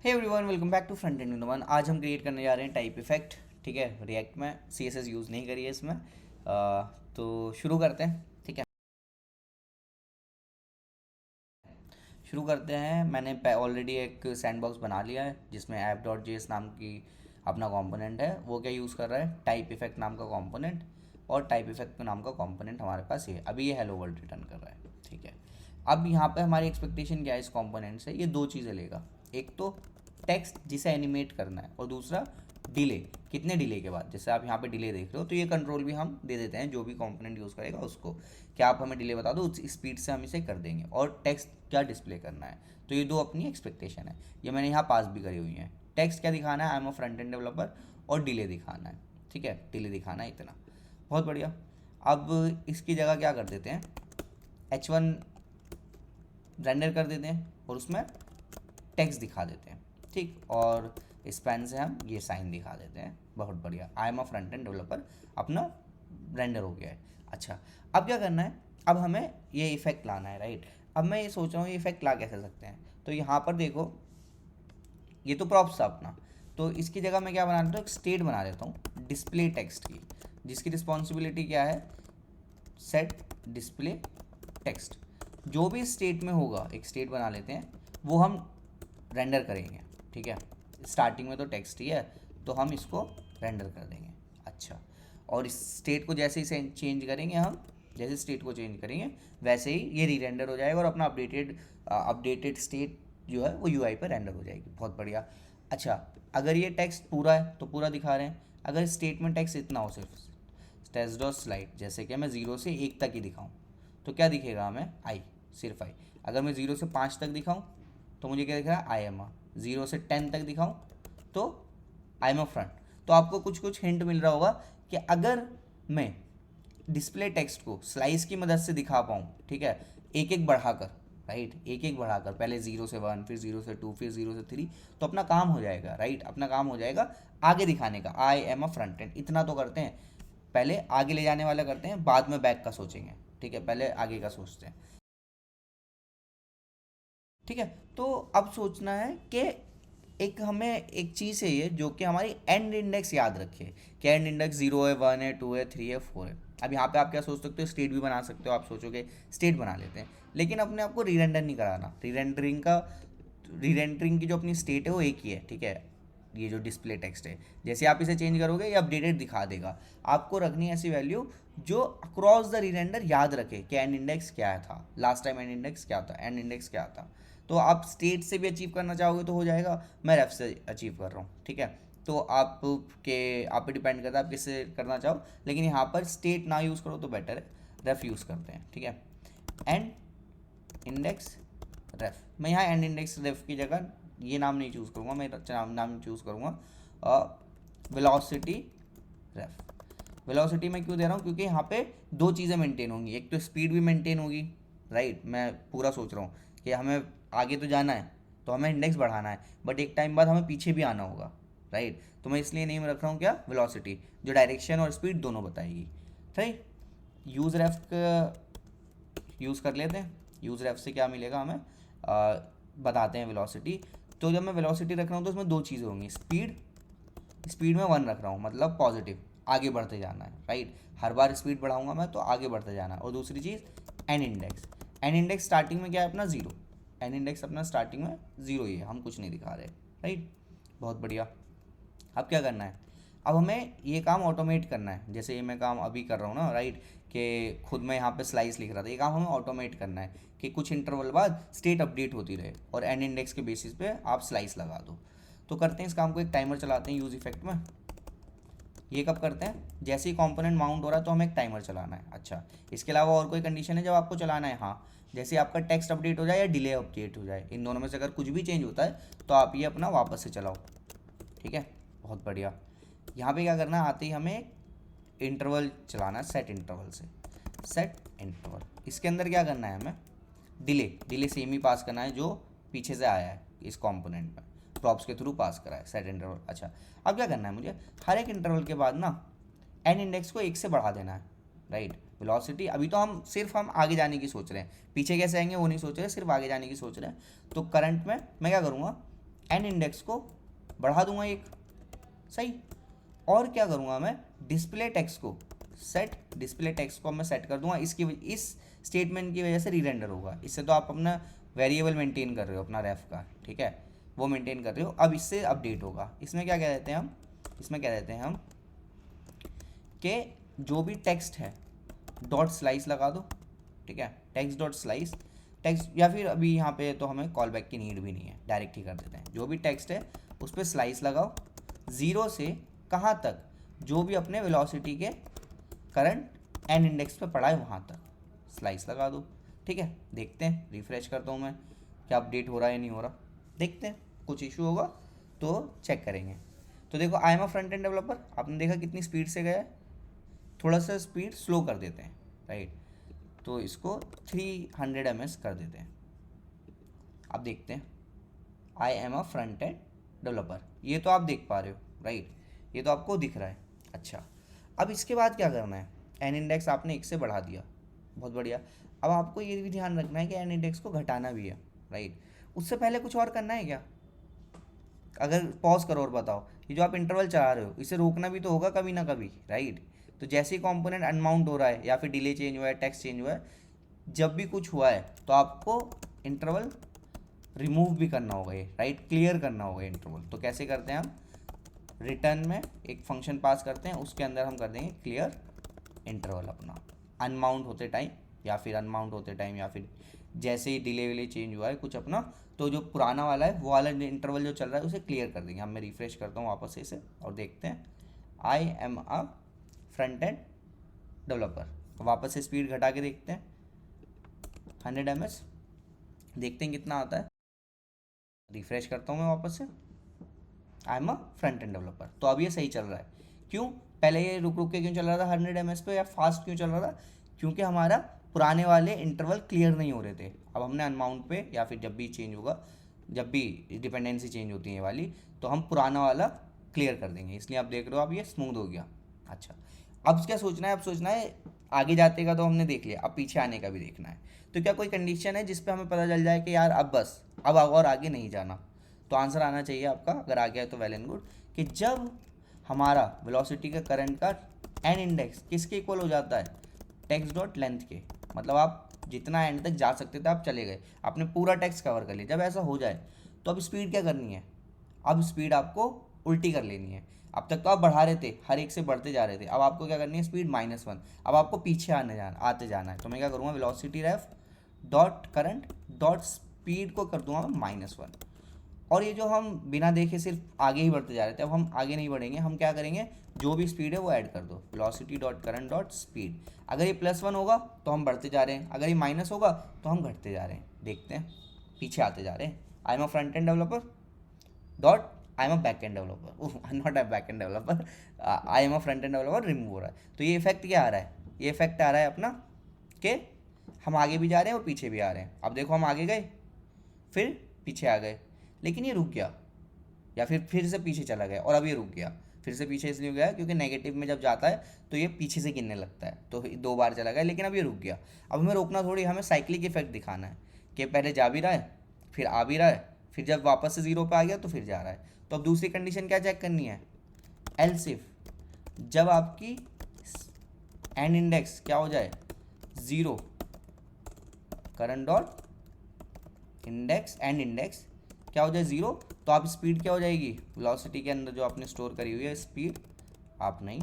Hey everyone, welcome back to front end one. आज हम create करने जा रहे हैं टाइप इफेक्ट। ठीक है, रिएक्ट में CSS यूज़ नहीं करी है इसमें। तो शुरू करते हैं। ठीक है, शुरू करते हैं। मैंने ऑलरेडी एक सैंडबॉक्स बना लिया है जिसमें app.js नाम की अपना कंपोनेंट है। वो क्या यूज़ कर रहा है, टाइप इफेक्ट नाम का कंपोनेंट। और टाइप इफेक्ट नाम का कंपोनेंट हमारे पास ये अभी ये हेलो वर्ल्ड रिटर्न कर रहा है। ठीक है, अब यहाँ पे हमारी एक्सपेक्टेशन क्या है इस कंपोनेंट से, ये दो चीज़ें लेगा। एक तो टेक्स्ट जिसे एनिमेट करना है, और दूसरा डिले, कितने डिले के बाद। जैसे आप यहाँ पे डिले देख रहे हो, तो ये कंट्रोल भी हम दे देते हैं जो भी कंपोनेंट यूज़ करेगा उसको, कि आप हमें डिले बता दो, उस स्पीड से हम इसे कर देंगे। और टेक्स्ट क्या डिस्प्ले करना है, तो ये दो अपनी एक्सपेक्टेशन है। ये मैंने यहाँ पास भी करी हुई है। टेक्स्ट क्या दिखाना है, I am a front end developer, और डिले दिखाना है। ठीक है, डिले दिखाना है इतना। बहुत बढ़िया। अब इसकी जगह क्या कर देते हैं, H1 रेंडर कर देते हैं और उसमें टेक्स्ट दिखा देते हैं। ठीक, और इस पेन से हम ये साइन दिखा देते हैं। बहुत बढ़िया, I am a front end developer अपना रेंडर हो गया है। अच्छा, अब क्या करना है, अब हमें ये इफेक्ट लाना है। राइट, अब मैं ये सोच रहा हूँ ये इफेक्ट ला कैसे सकते हैं। तो यहाँ पर देखो, ये तो प्रॉप्स था अपना, तो इसकी जगह मैं क्या बना देता हूँ, एक स्टेट बना देता हूँ डिस्प्ले टेक्स्ट की, जिसकी रिस्पॉन्सिबिलिटी क्या है, सेट डिस्प्ले टेक्स्ट। जो भी स्टेट में होगा, एक स्टेट बना लेते हैं, वो हम रेंडर करेंगे। ठीक है, स्टार्टिंग में तो टेक्स्ट ही है, तो हम इसको रेंडर कर देंगे। अच्छा, और इस स्टेट को जैसे ही चेंज करेंगे हम, जैसे स्टेट को चेंज करेंगे वैसे ही ये री रेंडर हो जाएगा, और अपना अपडेटेड स्टेट जो है वो UI पर रेंडर हो जाएगी। बहुत बढ़िया। अच्छा, अगर ये टेक्स्ट पूरा है तो पूरा दिखा रहे हैं। अगर स्टेट में टेक्स्ट इतना हो, सिर्फ टेस्ट डॉट स्लाइड, जैसे कि मैं 0 से 1 तक ही दिखाऊं, तो क्या दिखेगा हमें, आई, सिर्फ आई। अगर मैं 0 से 5 तक दिखाऊं तो मुझे क्या दिख रहा है, आई एम अ। 0 से 10 तक दिखाऊं तो आई एम अ फ्रंट। तो आपको कुछ कुछ हिंट मिल रहा होगा कि अगर मैं डिस्प्ले टेक्स्ट को स्लाइस की मदद से दिखा पाऊँ, ठीक है, एक एक बढ़ाकर, राइट, एक एक बढ़ाकर, पहले 0 से 1, फिर 0 से 2, फिर 0 से 3, तो अपना काम हो जाएगा। राइट, अपना काम हो जाएगा आगे दिखाने का, I am a front end. इतना तो करते हैं, पहले आगे ले जाने वाला करते हैं, बाद में बैक का सोचेंगे। ठीक है, पहले आगे का सोचते हैं। ठीक है, तो अब सोचना है कि एक हमें एक चीज़ है ये, जो कि हमारी एंड इंडेक्स याद रखे, कि एंड इंडेक्स 0 है, 1 है, 2 है, 3 है, 4 है। अब यहाँ पे आप क्या सोच सकते हो, स्टेट भी बना सकते हो। आप सोचोगे स्टेट बना लेते हैं, लेकिन अपने आपको री रेंडर नहीं कराना। री रेंडरिंग की जो अपनी स्टेट है वो एक ही है। ठीक है, ये जो डिस्प्ले टेक्स्ट है, जैसे आप इसे चेंज करोगे ये अपडेटेड दिखा देगा। आपको रखनी है ऐसी वैल्यू जो अक्रॉस द री रेंडर याद रखे कि एंड इंडेक्स क्या था, लास्ट टाइम एंड इंडेक्स क्या था, एंड इंडेक्स क्या था। तो आप स्टेट से भी अचीव करना चाहोगे तो हो जाएगा, मैं रेफ से अचीव कर रहा हूँ। ठीक है, तो आप पे डिपेंड करता है आप किससे करना चाहो, लेकिन यहाँ पर स्टेट ना यूज़ करो तो बेटर है, रेफ यूज़ करते हैं। ठीक है, एंड इंडेक्स रेफ। मैं यहाँ एंड इंडेक्स रेफ की जगह ये नाम नहीं चूज़ करूँगा, मैं नाम चूज़ करूँगा वेलोसिटी रेफ। वेलोसिटी मैं क्यों दे रहा हूँ, क्योंकि यहाँ पे दो चीज़ें मेंटेन होंगी, एक तो स्पीड भी मेंटेन होगी। राइट, मैं पूरा सोच रहा हूँ कि हमें आगे तो जाना है, तो हमें इंडेक्स बढ़ाना है, बट एक टाइम बाद हमें पीछे भी आना होगा। राइट, तो मैं इसलिए नेम रख रहा हूँ क्या, वेलोसिटी, जो डायरेक्शन और स्पीड दोनों बताएगी। राइट, यूज़ रेफ का यूज़ कर लेते हैं। यूज़ रेफ से क्या मिलेगा हमें, बताते हैं वेलोसिटी। तो जब मैं वेलोसिटी रख रहा हूँ तो उसमें दो चीज़ें होंगी, स्पीड, स्पीड में 1 रख रहा हूँ, मतलब पॉजिटिव, आगे बढ़ते जाना है। राइट, हर बार स्पीड बढ़ाऊंगा मैं तो आगे बढ़ते जाना है। और दूसरी चीज़ N index. N index starting में क्या है अपना, 0। एन इंडेक्स अपना स्टार्टिंग में 0 ही है, हम कुछ नहीं दिखा रहे। राइट, बहुत बढ़िया। अब क्या करना है, अब हमें ये काम ऑटोमेट करना है, जैसे ये मैं काम अभी कर रहा हूँ ना। राइट, कि खुद मैं यहाँ पे स्लाइस लिख रहा था, ये काम हमें ऑटोमेट करना है कि कुछ इंटरवल बाद स्टेट अपडेट होती रहे, और एन इंडेक्स के बेसिस पे आप स्लाइस लगा दो। तो करते हैं इस काम को, एक टाइमर चलाते हैं यूज़ इफेक्ट में। ये कब करते हैं, जैसे ही कंपोनेंट माउंट हो रहा है तो हमें एक टाइमर चलाना है। अच्छा, इसके अलावा और कोई कंडीशन है जब आपको चलाना है, हाँ, जैसे आपका टेक्स्ट अपडेट हो जाए या डिले अपडेट हो जाए, इन दोनों में से अगर कुछ भी चेंज होता है तो आप ये अपना वापस से चलाओ। ठीक है, बहुत बढ़िया। यहाँ पे क्या करना है, आते ही हमें इंटरवल चलाना है, सेट इंटरवल से, सेट इंटरवल। इसके अंदर क्या करना है हमें, डिले सेम ही पास करना है जो पीछे से आया है इस कंपोनेंट में, प्रॉप्स के थ्रू पास करा है, सेट इंटरवल। अच्छा, अब क्या करना है मुझे, हर एक इंटरवल के बाद ना एन इंडेक्स को 1 से बढ़ा देना है। राइट, वेलोसिटी अभी तो हम आगे जाने की सोच रहे हैं, पीछे कैसे आएंगे वो नहीं सोच रहे, सिर्फ आगे जाने की सोच रहे हैं। तो करंट में मैं क्या करूँगा, एन इंडेक्स को बढ़ा दूंगा एक, सही। और क्या करूँगा मैं, डिस्प्ले टेक्स्ट को सेट, डिस्प्ले टेक्स्ट को मैं सेट कर दूंगा, इस स्टेटमेंट की वजह से रीरेंडर होगा। इससे तो आप अपना वेरिएबल मेंटेन कर रहे हो अपना रेफ का, ठीक है, वो मेंटेन कर रहे हो। अब इससे अपडेट होगा। इसमें क्या कह देते हैं हम, इसमें कह देते हैं हम कि जो भी टेक्स्ट है डॉट स्लाइस लगा दो, ठीक है, टेक्स्ट डॉट स्लाइस टेक्स्ट, या फिर अभी यहाँ पे तो हमें कॉल बैक की नीड भी नहीं है, डायरेक्ट ही कर देते हैं। जो भी टेक्स्ट है उस पर स्लाइस लगाओ, ज़ीरो से कहाँ तक, जो भी अपने वेलोसिटी के करंट एन इंडेक्स पे पड़ा है वहाँ तक स्लाइस लगा दो, ठीक है। देखते हैं, रिफ्रेश करता हूँ मैं, क्या अपडेट हो रहा है या नहीं हो रहा, देखते हैं। कुछ इशू होगा तो चेक करेंगे। तो देखो, I am a front end developer, आपने देखा कितनी स्पीड से गया है। थोड़ा सा स्पीड स्लो कर देते हैं, राइट, तो इसको 300 ms कर देते हैं। अब देखते हैं, I am a front end developer, ये तो आप देख पा रहे हो, राइट, ये तो आपको दिख रहा है। अच्छा, अब इसके बाद क्या करना है, एन इंडेक्स आपने एक से बढ़ा दिया, बहुत बढ़िया। अब आपको ये भी ध्यान रखना है कि एन इंडेक्स को घटाना भी है, राइट। उससे पहले कुछ और करना है क्या, अगर पॉज करो और बताओ, ये जो आप इंटरवल चला रहे हो इसे रोकना भी तो होगा कभी ना कभी, राइट। तो जैसे ही कंपोनेंट अनमाउंट हो रहा है या फिर डिले चेंज हुआ है, टेक्स्ट चेंज हुआ है, जब भी कुछ हुआ है तो आपको इंटरवल रिमूव भी करना होगा, ये राइट, क्लियर करना होगा इंटरवल। तो कैसे करते हैं हम, रिटर्न में एक फंक्शन पास करते हैं, उसके अंदर हम कर देंगे क्लियर इंटरवल अपना, अनमाउंट होते टाइम या फिर अनमाउंट होते टाइम या फिर जैसे ही डिले विले चेंज हुआ है कुछ अपना, तो जो पुराना वाला है वो वाला इंटरवल जो चल रहा है उसे क्लियर कर देंगे। अब मैं रिफ्रेश करता हूँ वापस से इसे और देखते हैं, I am a front end developer. वापस से स्पीड घटा के देखते हैं, 100 ms, देखते हैं कितना आता है। रिफ्रेश करता हूँ मैं वापस से, I am a front end developer. तो अब ये सही चल रहा है। क्यों, पहले ये रुक रुक के क्यों चल रहा था 100 ms पे, या फास्ट क्यों चल रहा था, क्योंकि हमारा पुराने वाले इंटरवल क्लियर नहीं हो रहे थे। अब हमने अनमाउंट पे या फिर जब भी चेंज होगा, जब भी डिपेंडेंसी चेंज होती है ये वाली, तो हम पुराना वाला क्लियर कर देंगे, इसलिए आप देख रहे हो अब ये स्मूथ हो गया। अच्छा, अब क्या सोचना है, अब सोचना है आगे जाते का तो हमने देख लिया, अब पीछे आने का भी देखना है। तो क्या कोई कंडीशन है जिस पे हमें पता चल जाए कि यार अब बस, अब और आगे नहीं जाना। तो आंसर आना चाहिए आपका, अगर आ गया है तो वेल एंड गुड, कि जब हमारा वेलोसिटी का करंट का एन इंडेक्स किसके इक्वल हो जाता है, टेक्स्ट डॉट लेंथ के, मतलब आप जितना एंड तक जा सकते थे आप चले गए, आपने पूरा टेक्स्ट कवर कर लिया। जब ऐसा हो जाए तो अब स्पीड क्या करनी है, अब स्पीड आपको उल्टी कर लेनी है। अब तक तो आप बढ़ा रहे थे, हर एक से बढ़ते जा रहे थे, अब आपको क्या करनी है, स्पीड -1, अब आपको पीछे आते जाना है। तो मैं क्या करूँगा, वेलोसिटी रेफ डॉट करंट डॉट स्पीड को कर दूंगा मैं -1। और ये जो हम बिना देखे सिर्फ आगे ही बढ़ते जा रहे थे, अब हम आगे नहीं बढ़ेंगे, हम क्या करेंगे, जो भी स्पीड है वो ऐड कर दो, velocity dot current dot speed. अगर ये +1 होगा तो हम बढ़ते जा रहे हैं, अगर ये माइनस होगा तो हम घटते जा रहे हैं। देखते हैं, पीछे आते जा रहे हैं। I am a front end developer dot I am a back end developer, not a back end developer, I am a front end developer remove हो रहा है। तो ये इफेक्ट क्या आ रहा है, ये इफेक्ट आ रहा है अपना कि हम आगे भी जा रहे हैं और पीछे भी आ रहे हैं। अब देखो, हम आगे गए फिर पीछे आ गए, लेकिन ये रुक गया, या फिर से पीछे चला गया और अब ये रुक गया। फिर से पीछे इसलिए गया क्योंकि नेगेटिव में जब जाता है तो ये पीछे से गिनने लगता है, तो 2 बार चला गया, लेकिन अब ये रुक गया। अब हमें रोकना थोड़ी, हमें साइक्लिक इफेक्ट दिखाना है कि पहले जा भी रहा है, फिर आ भी रहा है, फिर जब वापस से 0 पे आ गया तो फिर जा रहा है। तो अब दूसरी कंडीशन क्या चेक करनी है, एल्सिफ, जब आपकी एंड इंडेक्स क्या हो जाए 0, current dot index and index क्या हो जाए 0, तो आप स्पीड क्या हो जाएगी, वेलोसिटी के अंदर जो आपने स्टोर करी हुई है स्पीड, आप नहीं,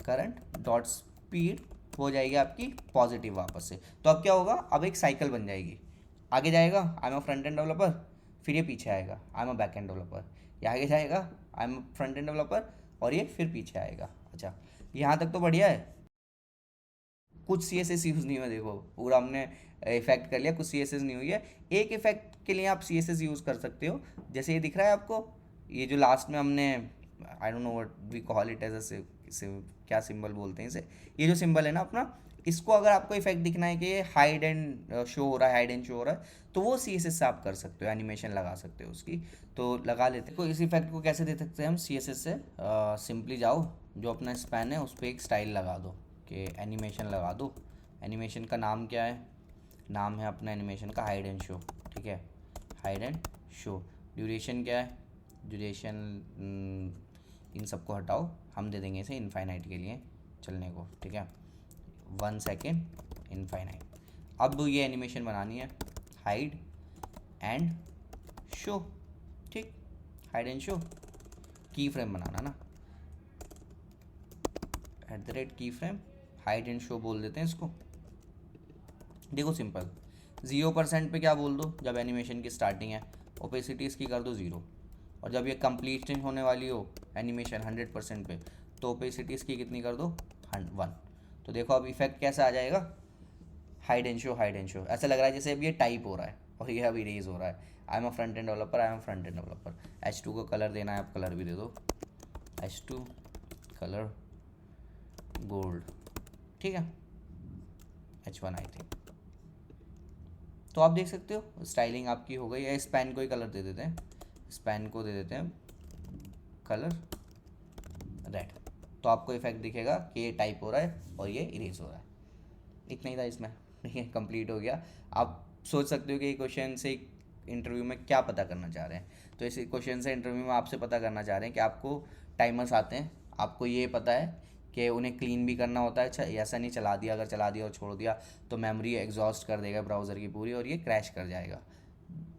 करंट डॉट स्पीड हो जाएगी आपकी पॉजिटिव वापस से। तो अब क्या होगा, अब एक साइकिल बन जाएगी, आगे जाएगा I am a front end developer, फिर ये पीछे आएगा I am a back end developer, ये आगे जाएगा I am a front end developer और ये फिर पीछे आएगा। अच्छा, यहाँ तक तो बढ़िया है, कुछ सी एस एस यूज़ नहीं हुआ, देखो पूरा हमने इफेक्ट कर लिया, कुछ सी एस एस नहीं हुई है। एक इफेक्ट के लिए आप सी एस एस यूज़ कर सकते हो, जैसे ये दिख रहा है आपको, ये जो लास्ट में हमने, I don't know what we call it as a, क्या सिंबल बोलते हैं इसे, ये जो सिंबल है ना अपना, इसको अगर आपको इफेक्ट दिखना है कि ये हाइड एंड शो हो रहा है, हाइड एंड शो हो रहा है, तो वो सी एस एस से आप कर सकते हो, एनिमेशन लगा सकते हो उसकी। तो लगा लेते हैं, इस इफेक्ट को कैसे दे सकते हैं हम सी एस एस से, सिंपली जाओ, जो अपना स्पैन है उस पर एक स्टाइल लगा दो कि एनिमेशन लगा दो। एनिमेशन का नाम क्या है, नाम है अपना एनिमेशन का हाइड एंड शो, ठीक है, हाइड एंड शो। ड्यूरेशन क्या है, ड्यूरेशन इन सबको हटाओ, हम दे देंगे इसे इनफाइनाइट के लिए चलने को, ठीक है, 1 सेकेंड इनफाइनाइट। अब ये एनिमेशन बनानी है, हाइड एंड शो, ठीक, हाइड एंड शो, की फ्रेम बनाना ना, @की फ्रेम हाइड एंड शो बोल देते हैं इसको। देखो सिंपल, 0% पे क्या बोल दो, जब एनिमेशन की स्टार्टिंग है ओपेसिटी इसकी कर दो 0, और जब ये कंप्लीट होने वाली हो एनिमेशन 100% पे तो ओपेसिटी इसकी कितनी कर दो 1। तो देखो अब इफेक्ट कैसा आ जाएगा, hide and show, hide and show, ऐसा लग रहा है जैसे अब ये टाइप हो रहा है और ये अब इरेज हो रहा है। I am a front end developer, I am front end developer. H2 को कलर देना है, आप कलर भी दे दो, H2 कलर गोल्ड, ठीक है, H1 आई थिंक। तो आप देख सकते हो स्टाइलिंग आपकी हो गई है। स्पैन को ही कलर दे देते हैं, स्पैन को दे देते हैं कलर रेड, तो आपको इफेक्ट दिखेगा कि ये टाइप हो रहा है और ये इरेज हो रहा है। इतना ही था इसमें, ठीक है, कंप्लीट हो गया। आप सोच सकते हो कि ये क्वेश्चन से इंटरव्यू में क्या पता करना चाह रहे हैं। तो इस क्वेश्चन से इंटरव्यू में आपसे पता करना चाह रहे हैं कि आपको टाइमर्स आते हैं, आपको ये पता है कि उन्हें क्लीन भी करना होता है, ऐसा नहीं चला दिया, अगर चला दिया और छोड़ दिया तो मेमोरी एग्जॉस्ट कर देगा ब्राउज़र की पूरी और ये क्रैश कर जाएगा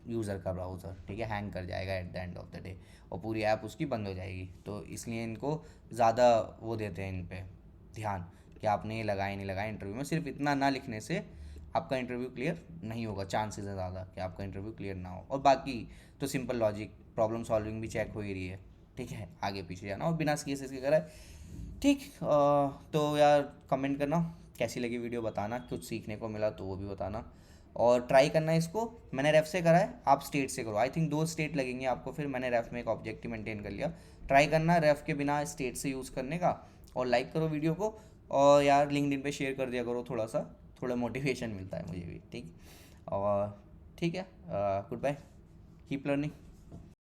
यूज़र का ब्राउज़र, ठीक है, हैंग कर जाएगा at the end of the day और पूरी ऐप उसकी बंद हो जाएगी। तो इसलिए इनको ज़्यादा वो देते हैं इन पे ध्यान कि आपने ये लगाए नहीं लगाए इंटरव्यू में। सिर्फ इतना ना लिखने से आपका इंटरव्यू क्लियर नहीं होगा, चांसेस है ज़्यादा कि आपका इंटरव्यू क्लियर ना हो। और बाकी तो सिंपल लॉजिक प्रॉब्लम सॉल्विंग भी चेक हो ही रही है, ठीक है, आगे पीछे जाना और बिना केसेस के करा है, ठीक। तो यार कमेंट करना कैसी लगी वीडियो, बताना, कुछ सीखने को मिला तो वो भी बताना, और ट्राई करना इसको। मैंने रेफ से करा है, आप स्टेट से करो, आई थिंक 2 स्टेट लगेंगे आपको, फिर मैंने रेफ में एक ऑब्जेक्टिव मेंटेन कर लिया। ट्राई करना रेफ के बिना स्टेट से यूज़ करने का, और लाइक करो वीडियो को, और यार लिंक्डइन पे शेयर कर दिया करो, थोड़ा मोटिवेशन मिलता है मुझे भी, ठीक। और ठीक है, गुड बाय, कीप लर्निंग।